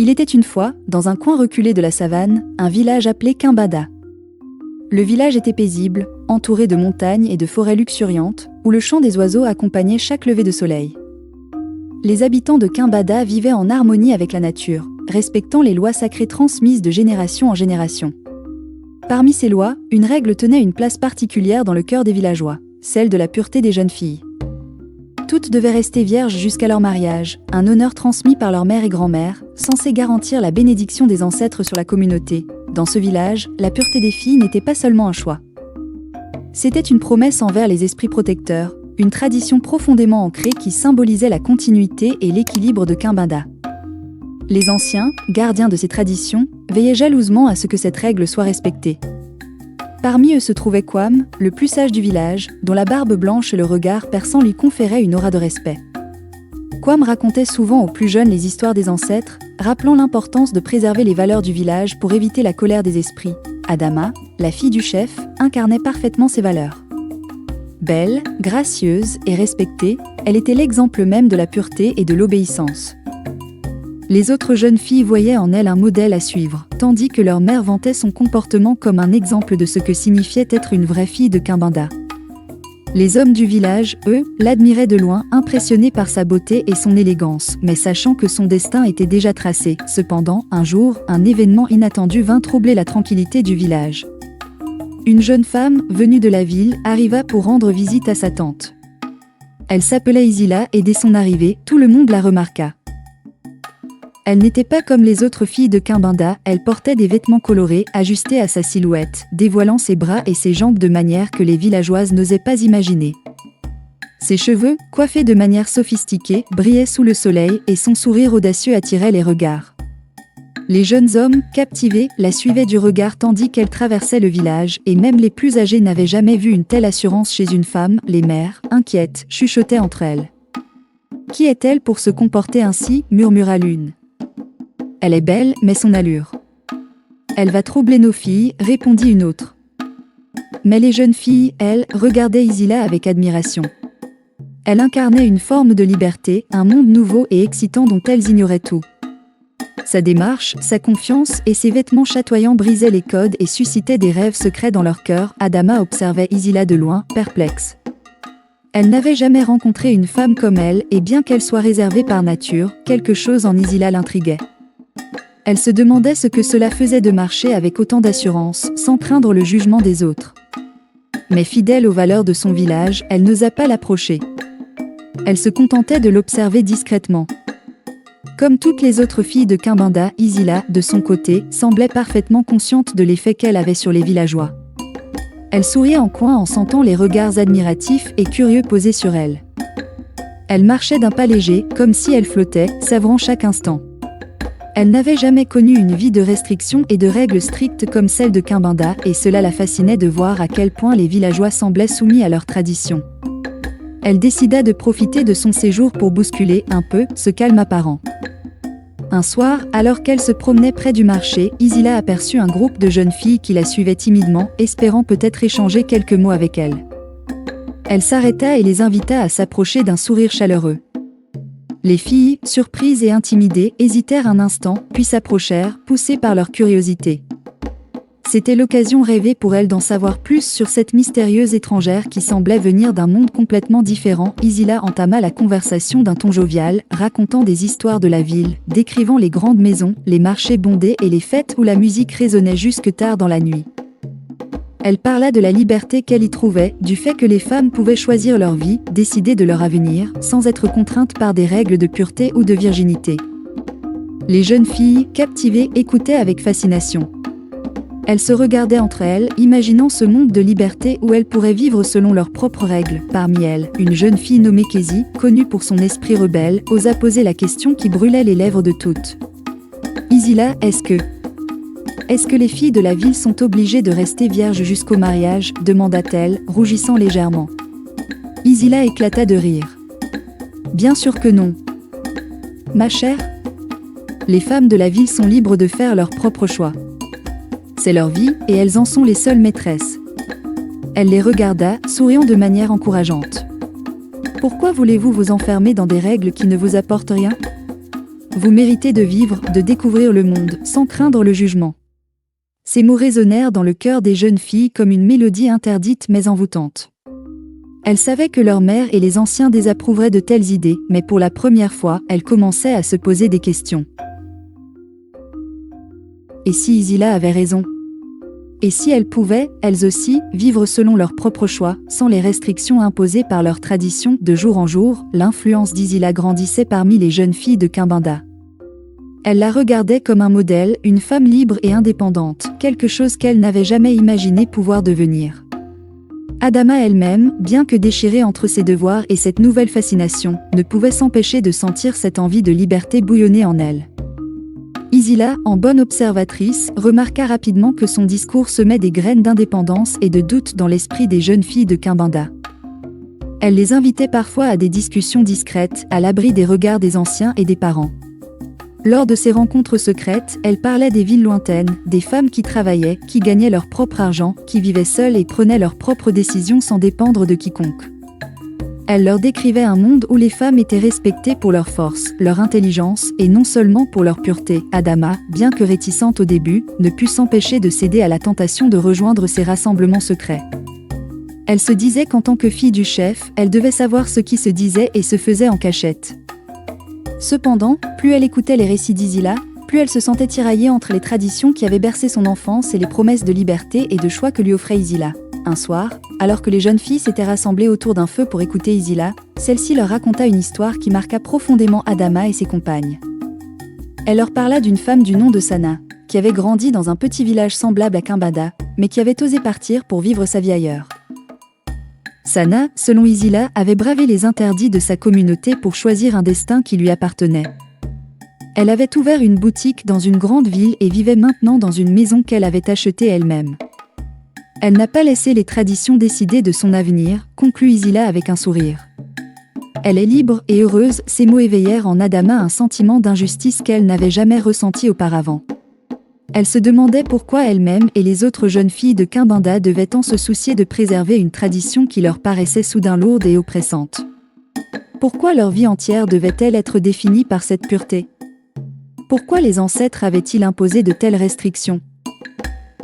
Il était une fois, dans un coin reculé de la savane, un village appelé Kimbada. Le village était paisible, entouré de montagnes et de forêts luxuriantes, où le chant des oiseaux accompagnait chaque lever de soleil. Les habitants de Kimbada vivaient en harmonie avec la nature, respectant les lois sacrées transmises de génération en génération. Parmi ces lois, une règle tenait une place particulière dans le cœur des villageois, celle de la pureté des jeunes filles. Toutes devaient rester vierges jusqu'à leur mariage, un honneur transmis par leur mère et grand-mère, censé garantir la bénédiction des ancêtres sur la communauté. Dans ce village, la pureté des filles n'était pas seulement un choix. C'était une promesse envers les esprits protecteurs, une tradition profondément ancrée qui symbolisait la continuité et l'équilibre de Kimbada. Les anciens, gardiens de ces traditions, veillaient jalousement à ce que cette règle soit respectée. Parmi eux se trouvait Kwam, le plus sage du village, dont la barbe blanche et le regard perçant lui conféraient une aura de respect. Kwam racontait souvent aux plus jeunes les histoires des ancêtres, rappelant l'importance de préserver les valeurs du village pour éviter la colère des esprits. Adama, la fille du chef, incarnait parfaitement ces valeurs. Belle, gracieuse et respectée, elle était l'exemple même de la pureté et de l'obéissance. Les autres jeunes filles voyaient en elle un modèle à suivre, tandis que leur mère vantait son comportement comme un exemple de ce que signifiait être une vraie fille de Kimbada. Les hommes du village, eux, l'admiraient de loin, impressionnés par sa beauté et son élégance, mais sachant que son destin était déjà tracé. Cependant, un jour, un événement inattendu vint troubler la tranquillité du village. Une jeune femme, venue de la ville, arriva pour rendre visite à sa tante. Elle s'appelait Isila et dès son arrivée, tout le monde la remarqua. Elle n'était pas comme les autres filles de Kimbada, elle portait des vêtements colorés, ajustés à sa silhouette, dévoilant ses bras et ses jambes de manière que les villageoises n'osaient pas imaginer. Ses cheveux, coiffés de manière sophistiquée, brillaient sous le soleil et son sourire audacieux attirait les regards. Les jeunes hommes, captivés, la suivaient du regard tandis qu'elle traversait le village, et même les plus âgés n'avaient jamais vu une telle assurance chez une femme. Les mères, inquiètes, chuchotaient entre elles. « Qui est-elle pour se comporter ainsi » murmura l'une. « Elle est belle, mais son allure. »« Elle va troubler nos filles » répondit une autre. Mais les jeunes filles, elles, regardaient Isila avec admiration. Elle incarnait une forme de liberté, un monde nouveau et excitant dont elles ignoraient tout. Sa démarche, sa confiance et ses vêtements chatoyants brisaient les codes et suscitaient des rêves secrets dans leur cœur. Adama observait Isila de loin, perplexe. Elle n'avait jamais rencontré une femme comme elle, et bien qu'elle soit réservée par nature, quelque chose en Isila l'intriguait. Elle se demandait ce que cela faisait de marcher avec autant d'assurance, sans craindre le jugement des autres. Mais fidèle aux valeurs de son village, elle n'osa pas l'approcher. Elle se contentait de l'observer discrètement. Comme toutes les autres filles de Kimbada, Isila, de son côté, semblait parfaitement consciente de l'effet qu'elle avait sur les villageois. Elle souriait en coin en sentant les regards admiratifs et curieux posés sur elle. Elle marchait d'un pas léger, comme si elle flottait, savourant chaque instant. Elle n'avait jamais connu une vie de restrictions et de règles strictes comme celle de Kimbada, et cela la fascinait de voir à quel point les villageois semblaient soumis à leurs traditions. Elle décida de profiter de son séjour pour bousculer, un peu, ce calme apparent. Un soir, alors qu'elle se promenait près du marché, Isila aperçut un groupe de jeunes filles qui la suivaient timidement, espérant peut-être échanger quelques mots avec elle. Elle s'arrêta et les invita à s'approcher d'un sourire chaleureux. Les filles, surprises et intimidées, hésitèrent un instant, puis s'approchèrent, poussées par leur curiosité. C'était l'occasion rêvée pour elles d'en savoir plus sur cette mystérieuse étrangère qui semblait venir d'un monde complètement différent. Isila entama la conversation d'un ton jovial, racontant des histoires de la ville, décrivant les grandes maisons, les marchés bondés et les fêtes où la musique résonnait jusque tard dans la nuit. Elle parla de la liberté qu'elle y trouvait, du fait que les femmes pouvaient choisir leur vie, décider de leur avenir, sans être contraintes par des règles de pureté ou de virginité. Les jeunes filles, captivées, écoutaient avec fascination. Elles se regardaient entre elles, imaginant ce monde de liberté où elles pourraient vivre selon leurs propres règles. Parmi elles, une jeune fille nommée Kezi, connue pour son esprit rebelle, osa poser la question qui brûlait les lèvres de toutes. « Isila, est-ce que les filles de la ville sont obligées de rester vierges jusqu'au mariage ?» demanda-t-elle, rougissant légèrement. Isila éclata de rire. « Bien sûr que non. Ma chère, les femmes de la ville sont libres de faire leur propre choix. C'est leur vie, et elles en sont les seules maîtresses. » Elle les regarda, souriant de manière encourageante. « Pourquoi voulez-vous vous enfermer dans des règles qui ne vous apportent rien ? vous méritez de vivre, de découvrir le monde, sans craindre le jugement. » Ces mots résonnèrent dans le cœur des jeunes filles comme une mélodie interdite mais envoûtante. Elles savaient que leur mère et les anciens désapprouveraient de telles idées, mais pour la première fois, elles commençaient à se poser des questions. Et si Isila avait raison? Et si elles pouvaient, elles aussi, vivre selon leurs propres choix, sans les restrictions imposées par leur tradition? De jour en jour, l'influence d'Isila grandissait parmi les jeunes filles de Kimbinda. Elles la regardaient comme un modèle, une femme libre et indépendante, quelque chose qu'elles n'avaient jamais imaginé pouvoir devenir. Adama elle-même, bien que déchirée entre ses devoirs et cette nouvelle fascination, ne pouvait s'empêcher de sentir cette envie de liberté bouillonner en elle. Isila, en bonne observatrice, remarqua rapidement que son discours semait des graines d'indépendance et de doute dans l'esprit des jeunes filles de Kimbinda. Elle les invitait parfois à des discussions discrètes, à l'abri des regards des anciens et des parents. Lors de ces rencontres secrètes, elle parlait des villes lointaines, des femmes qui travaillaient, qui gagnaient leur propre argent, qui vivaient seules et prenaient leurs propres décisions sans dépendre de quiconque. Elle leur décrivait un monde où les femmes étaient respectées pour leur force, leur intelligence, et non seulement pour leur pureté. Adama, bien que réticente au début, ne put s'empêcher de céder à la tentation de rejoindre ces rassemblements secrets. Elle se disait qu'en tant que fille du chef, elle devait savoir ce qui se disait et se faisait en cachette. Cependant, plus elle écoutait les récits d'Isila, plus elle se sentait tiraillée entre les traditions qui avaient bercé son enfance et les promesses de liberté et de choix que lui offrait Isila. Un soir, alors que les jeunes filles s'étaient rassemblées autour d'un feu pour écouter Isila, celle-ci leur raconta une histoire qui marqua profondément Adama et ses compagnes. Elle leur parla d'une femme du nom de Sana, qui avait grandi dans un petit village semblable à Kimbinda, mais qui avait osé partir pour vivre sa vie ailleurs. Sana, selon Isila, avait bravé les interdits de sa communauté pour choisir un destin qui lui appartenait. Elle avait ouvert une boutique dans une grande ville et vivait maintenant dans une maison qu'elle avait achetée elle-même. Elle n'a pas laissé les traditions décider de son avenir, conclut Isila avec un sourire. Elle est libre et heureuse, ces mots éveillèrent en Adama un sentiment d'injustice qu'elle n'avait jamais ressenti auparavant. Elle se demandait pourquoi elle-même et les autres jeunes filles de Kimbinda devaient tant se soucier de préserver une tradition qui leur paraissait soudain lourde et oppressante. Pourquoi leur vie entière devait-elle être définie par cette pureté? Pourquoi les ancêtres avaient-ils imposé de telles restrictions?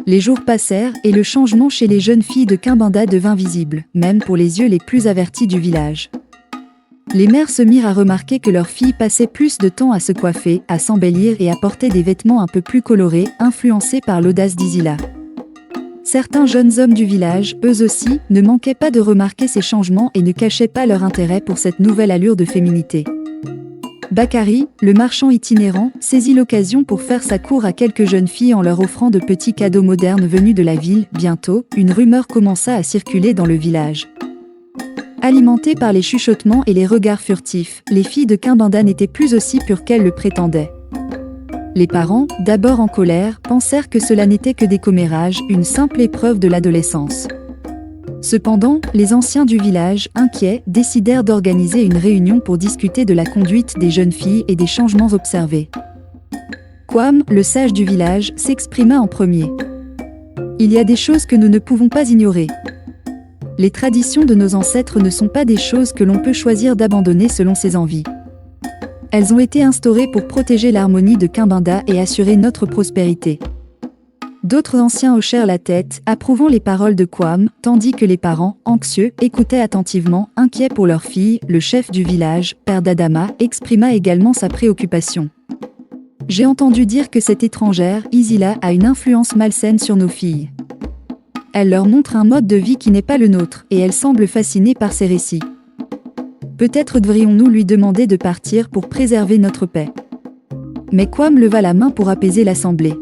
Les jours passèrent et le changement chez les jeunes filles de Kimbinda devint visible, même pour les yeux les plus avertis du village. Les mères se mirent à remarquer que leurs filles passaient plus de temps à se coiffer, à s'embellir et à porter des vêtements un peu plus colorés, influencés par l'audace d'Isila. Certains jeunes hommes du village, eux aussi, ne manquaient pas de remarquer ces changements et ne cachaient pas leur intérêt pour cette nouvelle allure de féminité. Bakari, le marchand itinérant, saisit l'occasion pour faire sa cour à quelques jeunes filles en leur offrant de petits cadeaux modernes venus de la ville. Bientôt, une rumeur commença à circuler dans le village. Alimentées par les chuchotements et les regards furtifs, les filles de Kimbinda n'étaient plus aussi pures qu'elles le prétendaient. Les parents, d'abord en colère, pensèrent que cela n'était que des commérages, une simple épreuve de l'adolescence. Cependant, les anciens du village, inquiets, décidèrent d'organiser une réunion pour discuter de la conduite des jeunes filles et des changements observés. Kwam, le sage du village, s'exprima en premier. « Il y a des choses que nous ne pouvons pas ignorer. Les traditions de nos ancêtres ne sont pas des choses que l'on peut choisir d'abandonner selon ses envies. Elles ont été instaurées pour protéger l'harmonie de Kimbinda et assurer notre prospérité. » D'autres anciens hochèrent la tête, approuvant les paroles de Kwam, tandis que les parents, anxieux, écoutaient attentivement, inquiets pour leur fille. Le chef du village, père d'Adama, exprima également sa préoccupation. « J'ai entendu dire que cette étrangère, Isila, a une influence malsaine sur nos filles. Elle leur montre un mode de vie qui n'est pas le nôtre, et elle semble fascinée par ses récits. Peut-être devrions-nous lui demander de partir pour préserver notre paix. » Mais Kwam leva la main pour apaiser l'assemblée.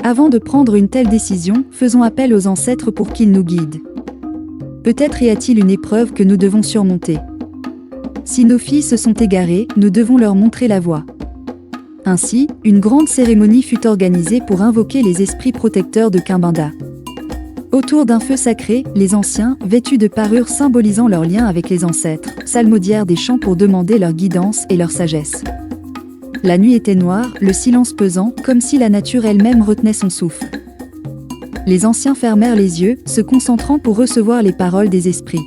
Avant de prendre une telle décision, faisons appel aux ancêtres pour qu'ils nous guident. Peut-être y a-t-il une épreuve que nous devons surmonter. Si nos filles se sont égarées, nous devons leur montrer la voie. Ainsi, une grande cérémonie fut organisée pour invoquer les esprits protecteurs de Kimbinda. Autour d'un feu sacré, les anciens, vêtus de parures symbolisant leur lien avec les ancêtres, psalmodièrent des chants pour demander leur guidance et leur sagesse. La nuit était noire, le silence pesant, comme si la nature elle-même retenait son souffle. Les anciens fermèrent les yeux, se concentrant pour recevoir les paroles des esprits.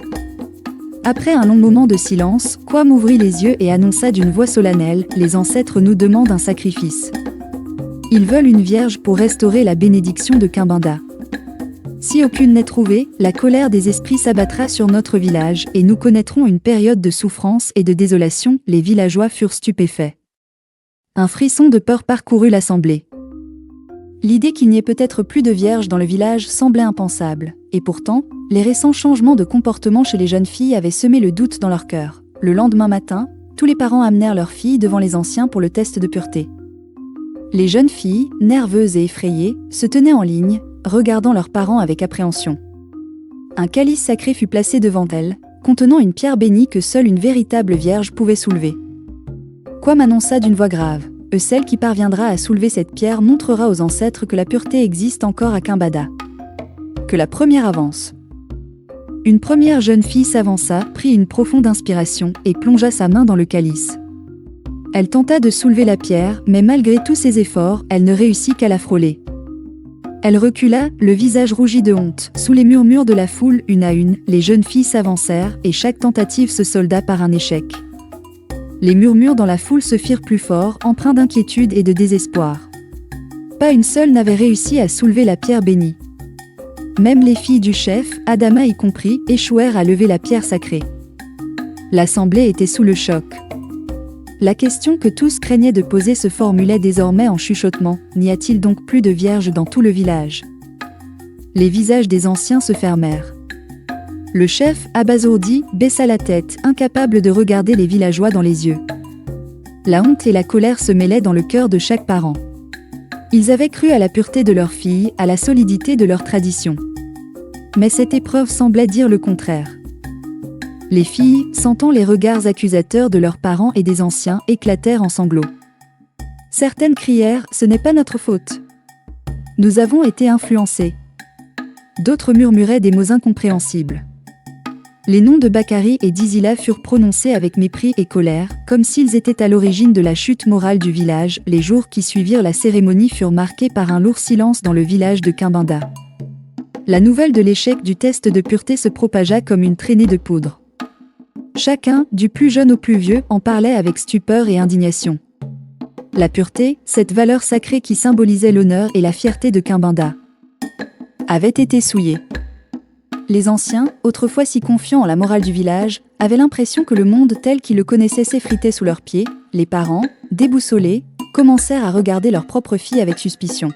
Après un long moment de silence, Kwam ouvrit les yeux et annonça d'une voix solennelle, « Les ancêtres nous demandent un sacrifice. Ils veulent une vierge pour restaurer la bénédiction de Kimbinda. Si aucune n'est trouvée, la colère des esprits s'abattra sur notre village et nous connaîtrons une période de souffrance et de désolation. » Les villageois furent stupéfaits. Un frisson de peur parcourut l'assemblée. L'idée qu'il n'y ait peut-être plus de vierges dans le village semblait impensable, et pourtant, les récents changements de comportement chez les jeunes filles avaient semé le doute dans leur cœur. Le lendemain matin, tous les parents amenèrent leurs filles devant les anciens pour le test de pureté. Les jeunes filles, nerveuses et effrayées, se tenaient en ligne, regardant leurs parents avec appréhension. Un calice sacré fut placé devant elles, contenant une pierre bénie que seule une véritable vierge pouvait soulever. Kwam annonça d'une voix grave, « Celle qui parviendra à soulever cette pierre montrera aux ancêtres que la pureté existe encore à Kimbinda. Que la première avance. » Une première jeune fille s'avança, prit une profonde inspiration et plongea sa main dans le calice. Elle tenta de soulever la pierre, mais malgré tous ses efforts, elle ne réussit qu'à la frôler. Elle recula, le visage rougi de honte. Sous les murmures de la foule, une à une, les jeunes filles s'avancèrent et chaque tentative se solda par un échec. Les murmures dans la foule se firent plus forts, empreints d'inquiétude et de désespoir. Pas une seule n'avait réussi à soulever la pierre bénie. Même les filles du chef, Adama y compris, échouèrent à lever la pierre sacrée. L'assemblée était sous le choc. La question que tous craignaient de poser se formulait désormais en chuchotement, n'y a-t-il donc plus de vierges dans tout le village? Les visages des anciens se fermèrent. Le chef, abasourdi, baissa la tête, incapable de regarder les villageois dans les yeux. La honte et la colère se mêlaient dans le cœur de chaque parent. Ils avaient cru à la pureté de leur fille, à la solidité de leur tradition. Mais cette épreuve semblait dire le contraire. Les filles, sentant les regards accusateurs de leurs parents et des anciens, éclatèrent en sanglots. Certaines crièrent « Ce n'est pas notre faute. Nous avons été influencés. » D'autres murmuraient des mots incompréhensibles. Les noms de Bakari et d'Izila furent prononcés avec mépris et colère, comme s'ils étaient à l'origine de la chute morale du village. Les jours qui suivirent la cérémonie furent marqués par un lourd silence dans le village de Kimbinda. La nouvelle de l'échec du test de pureté se propagea comme une traînée de poudre. Chacun, du plus jeune au plus vieux, en parlait avec stupeur et indignation. La pureté, cette valeur sacrée qui symbolisait l'honneur et la fierté de Kimbinda, avait été souillée. Les anciens, autrefois si confiants en la morale du village, avaient l'impression que le monde tel qu'ils le connaissaient s'effritait sous leurs pieds. Les parents, déboussolés, commencèrent à regarder leurs propres filles avec suspicion.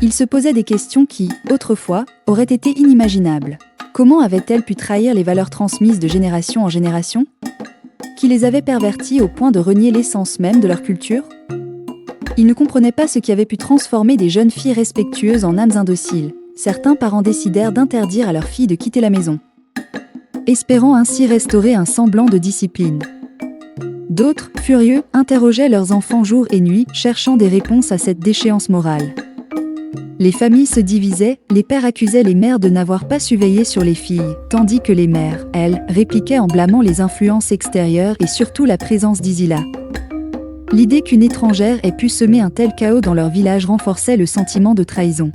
Ils se posaient des questions qui, autrefois, auraient été inimaginables. Comment avaient-elles pu trahir les valeurs transmises de génération en génération? Qui les avait perverties au point de renier l'essence même de leur culture? Ils ne comprenaient pas ce qui avait pu transformer des jeunes filles respectueuses en âmes indociles. Certains parents décidèrent d'interdire à leurs filles de quitter la maison, espérant ainsi restaurer un semblant de discipline. D'autres, furieux, interrogeaient leurs enfants jour et nuit, cherchant des réponses à cette déchéance morale. Les familles se divisaient, les pères accusaient les mères de n'avoir pas su veiller sur les filles, tandis que les mères, elles, répliquaient en blâmant les influences extérieures et surtout la présence d'Izila. L'idée qu'une étrangère ait pu semer un tel chaos dans leur village renforçait le sentiment de trahison.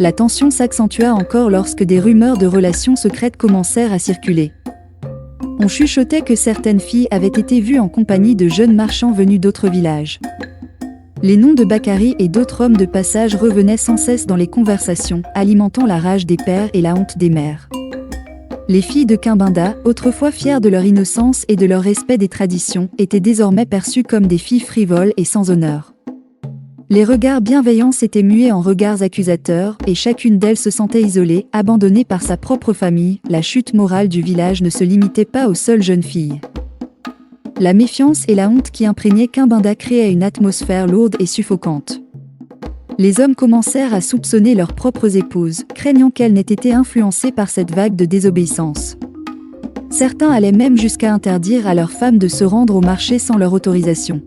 La tension s'accentua encore lorsque des rumeurs de relations secrètes commencèrent à circuler. On chuchotait que certaines filles avaient été vues en compagnie de jeunes marchands venus d'autres villages. Les noms de Bakari et d'autres hommes de passage revenaient sans cesse dans les conversations, alimentant la rage des pères et la honte des mères. Les filles de Kimbinda, autrefois fières de leur innocence et de leur respect des traditions, étaient désormais perçues comme des filles frivoles et sans honneur. Les regards bienveillants s'étaient mués en regards accusateurs, et chacune d'elles se sentait isolée, abandonnée par sa propre famille. La chute morale du village ne se limitait pas aux seules jeunes filles. La méfiance et la honte qui imprégnaient Kimbinda créaient une atmosphère lourde et suffocante. Les hommes commencèrent à soupçonner leurs propres épouses, craignant qu'elles n'aient été influencées par cette vague de désobéissance. Certains allaient même jusqu'à interdire à leurs femmes de se rendre au marché sans leur autorisation.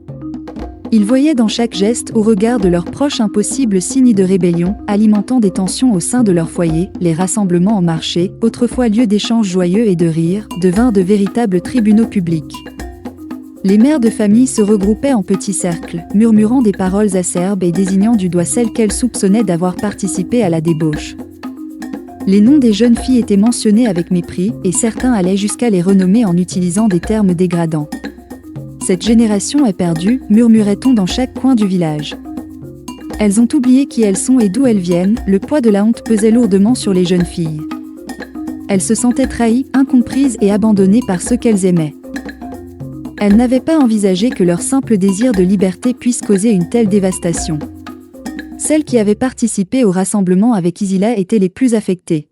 Ils voyaient dans chaque geste au regard de leurs proches un possible signe de rébellion, alimentant des tensions au sein de leur foyer. Les rassemblements en marché, autrefois lieux d'échanges joyeux et de rire, devinrent de véritables tribunaux publics. Les mères de famille se regroupaient en petits cercles, murmurant des paroles acerbes et désignant du doigt celles qu'elles soupçonnaient d'avoir participé à la débauche. Les noms des jeunes filles étaient mentionnés avec mépris et certains allaient jusqu'à les renommer en utilisant des termes dégradants. Cette génération est perdue, murmurait-on dans chaque coin du village. Elles ont oublié qui elles sont et d'où elles viennent, le poids de la honte pesait lourdement sur les jeunes filles. Elles se sentaient trahies, incomprises et abandonnées par ceux qu'elles aimaient. Elles n'avaient pas envisagé que leur simple désir de liberté puisse causer une telle dévastation. Celles qui avaient participé au rassemblement avec Isila étaient les plus affectées.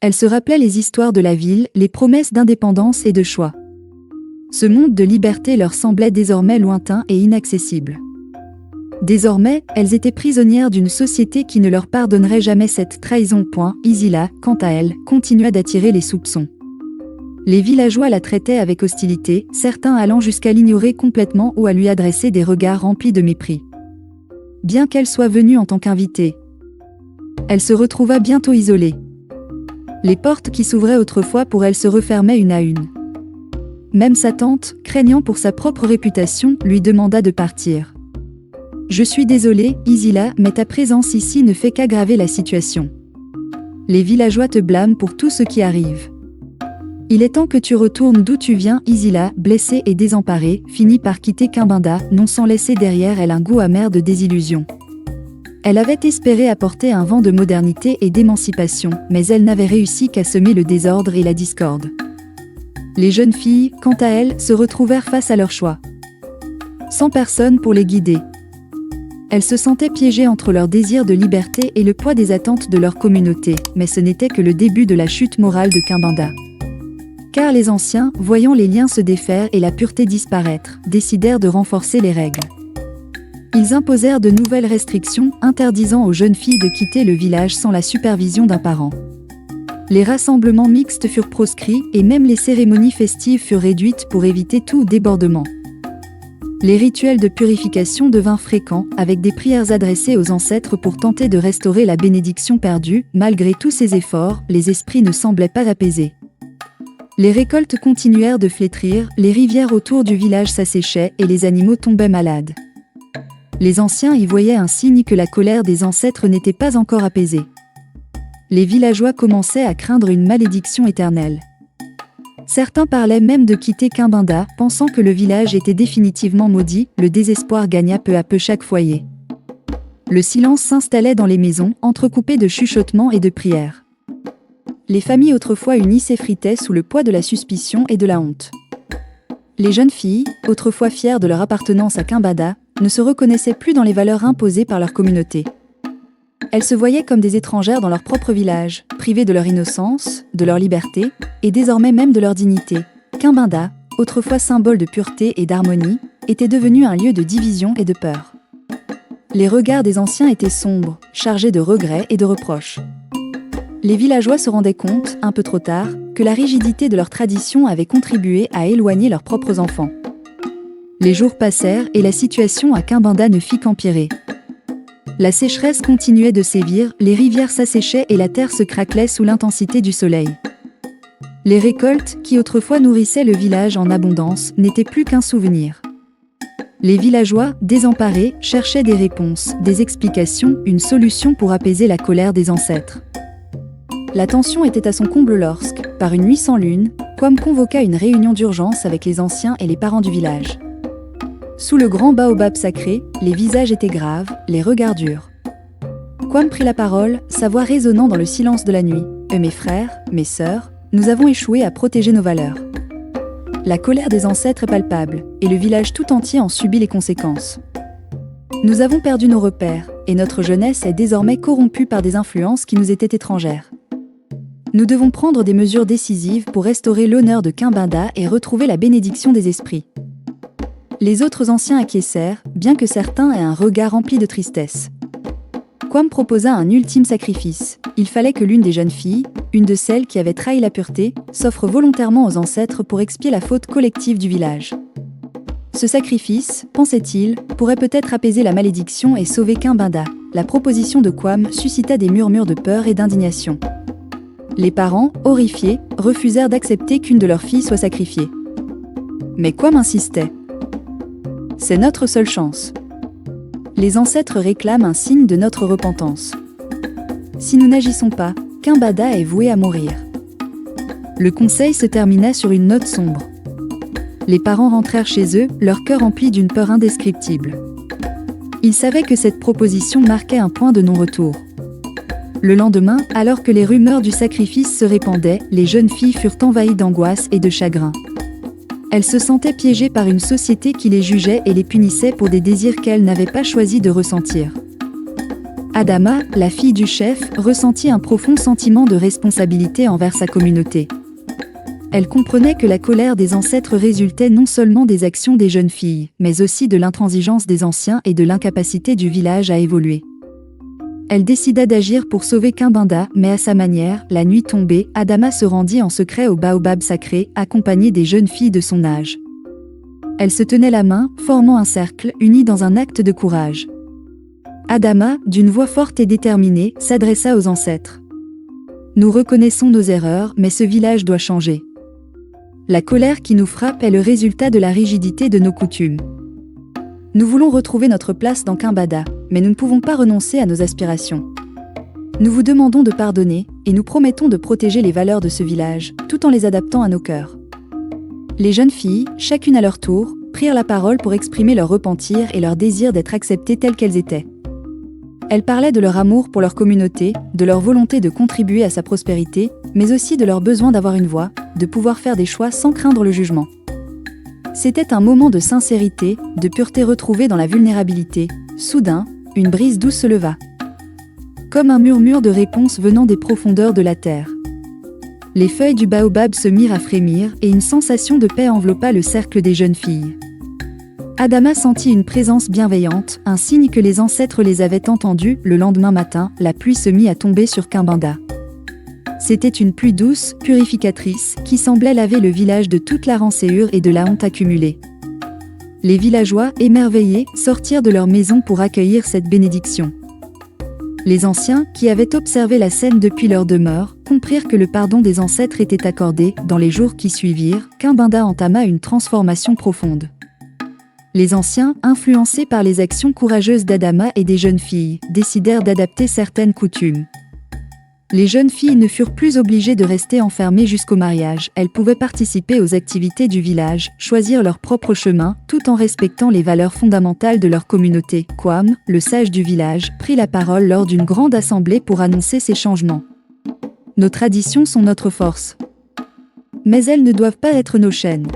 Elles se rappelaient les histoires de la ville, les promesses d'indépendance et de choix. Ce monde de liberté leur semblait désormais lointain et inaccessible. Désormais, elles étaient prisonnières d'une société qui ne leur pardonnerait jamais cette trahison. Isila, quant à elle, continua d'attirer les soupçons. Les villageois la traitaient avec hostilité, certains allant jusqu'à l'ignorer complètement ou à lui adresser des regards remplis de mépris. Bien qu'elle soit venue en tant qu'invitée, elle se retrouva bientôt isolée. Les portes qui s'ouvraient autrefois pour elle se refermaient une à une. Même sa tante, craignant pour sa propre réputation, lui demanda de partir. « Je suis désolée, Isila, mais ta présence ici ne fait qu'aggraver la situation. Les villageois te blâment pour tout ce qui arrive. Il est temps que tu retournes d'où tu viens. » Isila, blessée et désemparée, finit par quitter Kimbinda, non sans laisser derrière elle un goût amer de désillusion. Elle avait espéré apporter un vent de modernité et d'émancipation, mais elle n'avait réussi qu'à semer le désordre et la discorde. Les jeunes filles, quant à elles, se retrouvèrent face à leur choix. Sans personne pour les guider. Elles se sentaient piégées entre leur désir de liberté et le poids des attentes de leur communauté, mais ce n'était que le début de la chute morale de Kimbinda. Car les anciens, voyant les liens se défaire et la pureté disparaître, décidèrent de renforcer les règles. Ils imposèrent de nouvelles restrictions, interdisant aux jeunes filles de quitter le village sans la supervision d'un parent. Les rassemblements mixtes furent proscrits et même les cérémonies festives furent réduites pour éviter tout débordement. Les rituels de purification devinrent fréquents, avec des prières adressées aux ancêtres pour tenter de restaurer la bénédiction perdue. Malgré tous ces efforts, les esprits ne semblaient pas apaisés. Les récoltes continuèrent de flétrir, les rivières autour du village s'asséchaient et les animaux tombaient malades. Les anciens y voyaient un signe que la colère des ancêtres n'était pas encore apaisée. Les villageois commençaient à craindre une malédiction éternelle. Certains parlaient même de quitter Kimbinda, pensant que le village était définitivement maudit. Le désespoir gagna peu à peu chaque foyer. Le silence s'installait dans les maisons, entrecoupé de chuchotements et de prières. Les familles autrefois unies s'effritaient sous le poids de la suspicion et de la honte. Les jeunes filles, autrefois fières de leur appartenance à Kimbinda, ne se reconnaissaient plus dans les valeurs imposées par leur communauté. Elles se voyaient comme des étrangères dans leur propre village, privées de leur innocence, de leur liberté, et désormais même de leur dignité. Kimbinda, autrefois symbole de pureté et d'harmonie, était devenu un lieu de division et de peur. Les regards des anciens étaient sombres, chargés de regrets et de reproches. Les villageois se rendaient compte, un peu trop tard, que la rigidité de leurs traditions avait contribué à éloigner leurs propres enfants. Les jours passèrent et la situation à Kimbinda ne fit qu'empirer. La sécheresse continuait de sévir, les rivières s'asséchaient et la terre se craquelait sous l'intensité du soleil. Les récoltes, qui autrefois nourrissaient le village en abondance, n'étaient plus qu'un souvenir. Les villageois, désemparés, cherchaient des réponses, des explications, une solution pour apaiser la colère des ancêtres. La tension était à son comble lorsque, par une nuit sans lune, Kwam convoqua une réunion d'urgence avec les anciens et les parents du village. Sous le grand baobab sacré, les visages étaient graves, les regards durs. Kwam prit la parole, sa voix résonnant dans le silence de la nuit. « Mes frères, mes sœurs, nous avons échoué à protéger nos valeurs. La colère des ancêtres est palpable, et le village tout entier en subit les conséquences. Nous avons perdu nos repères, et notre jeunesse est désormais corrompue par des influences qui nous étaient étrangères. Nous devons prendre des mesures décisives pour restaurer l'honneur de Kimbinda et retrouver la bénédiction des esprits. » Les autres anciens acquiescèrent, bien que certains aient un regard rempli de tristesse. Kwam proposa un ultime sacrifice. Il fallait que l'une des jeunes filles, une de celles qui avaient trahi la pureté, s'offre volontairement aux ancêtres pour expier la faute collective du village. Ce sacrifice, pensait-il, pourrait peut-être apaiser la malédiction et sauver Kimbinda. La proposition de Kwam suscita des murmures de peur et d'indignation. Les parents, horrifiés, refusèrent d'accepter qu'une de leurs filles soit sacrifiée. Mais Kwam insistait. « C'est notre seule chance. Les ancêtres réclament un signe de notre repentance. Si nous n'agissons pas, Kimbada est voué à mourir. Le conseil se termina sur une note sombre. Les parents rentrèrent chez eux, leur cœur empli d'une peur indescriptible. Ils savaient que cette proposition marquait un point de non-retour. Le lendemain, alors que les rumeurs du sacrifice se répandaient, les jeunes filles furent envahies d'angoisse et de chagrin. Elles se sentaient piégées par une société qui les jugeait et les punissait pour des désirs qu'elles n'avaient pas choisi de ressentir. Adama, la fille du chef, ressentit un profond sentiment de responsabilité envers sa communauté. Elle comprenait que la colère des ancêtres résultait non seulement des actions des jeunes filles, mais aussi de l'intransigeance des anciens et de l'incapacité du village à évoluer. Elle décida d'agir pour sauver Kimbada, mais à sa manière, la nuit tombée, Adama se rendit en secret au baobab sacré, accompagnée des jeunes filles de son âge. Elles se tenaient la main, formant un cercle, unies dans un acte de courage. Adama, d'une voix forte et déterminée, s'adressa aux ancêtres. « Nous reconnaissons nos erreurs, mais ce village doit changer. La colère qui nous frappe est le résultat de la rigidité de nos coutumes. Nous voulons retrouver notre place dans Kimbada, mais nous ne pouvons pas renoncer à nos aspirations. Nous vous demandons de pardonner, et nous promettons de protéger les valeurs de ce village, tout en les adaptant à nos cœurs. » Les jeunes filles, chacune à leur tour, prirent la parole pour exprimer leur repentir et leur désir d'être acceptées telles qu'elles étaient. Elles parlaient de leur amour pour leur communauté, de leur volonté de contribuer à sa prospérité, mais aussi de leur besoin d'avoir une voix, de pouvoir faire des choix sans craindre le jugement. C'était un moment de sincérité, de pureté retrouvée dans la vulnérabilité. Soudain, une brise douce se leva. Comme un murmure de réponse venant des profondeurs de la terre. Les feuilles du baobab se mirent à frémir et une sensation de paix enveloppa le cercle des jeunes filles. Adama sentit une présence bienveillante, un signe que les ancêtres les avaient entendus. Le lendemain matin, la pluie se mit à tomber sur Kimbada. C'était une pluie douce, purificatrice, qui semblait laver le village de toute la rançéure et de la honte accumulée. Les villageois, émerveillés, sortirent de leur maison pour accueillir cette bénédiction. Les anciens, qui avaient observé la scène depuis leur demeure, comprirent que le pardon des ancêtres était accordé. Dans les jours qui suivirent, Kimbada entama une transformation profonde. Les anciens, influencés par les actions courageuses d'Adama et des jeunes filles, décidèrent d'adapter certaines coutumes. Les jeunes filles ne furent plus obligées de rester enfermées jusqu'au mariage, elles pouvaient participer aux activités du village, choisir leur propre chemin, tout en respectant les valeurs fondamentales de leur communauté. Kwam, le sage du village, prit la parole lors d'une grande assemblée pour annoncer ces changements. Nos traditions sont notre force. Mais elles ne doivent pas être nos chaînes.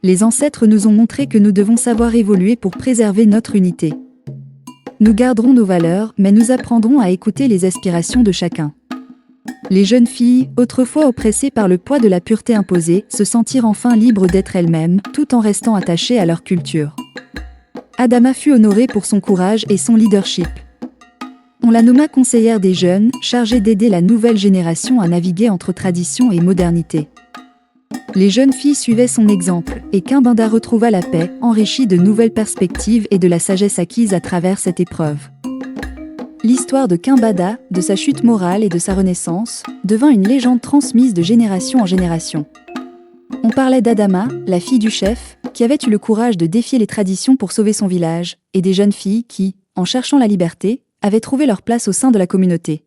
Les ancêtres nous ont montré que nous devons savoir évoluer pour préserver notre unité. Nous garderons nos valeurs, mais nous apprendrons à écouter les aspirations de chacun. Les jeunes filles, autrefois oppressées par le poids de la pureté imposée, se sentirent enfin libres d'être elles-mêmes, tout en restant attachées à leur culture. Adama fut honorée pour son courage et son leadership. On la nomma conseillère des jeunes, chargée d'aider la nouvelle génération à naviguer entre tradition et modernité. Les jeunes filles suivaient son exemple, et Kimbada retrouva la paix, enrichie de nouvelles perspectives et de la sagesse acquise à travers cette épreuve. L'histoire de Kimbada, de sa chute morale et de sa renaissance, devint une légende transmise de génération en génération. On parlait d'Adama, la fille du chef, qui avait eu le courage de défier les traditions pour sauver son village, et des jeunes filles qui, en cherchant la liberté, avaient trouvé leur place au sein de la communauté.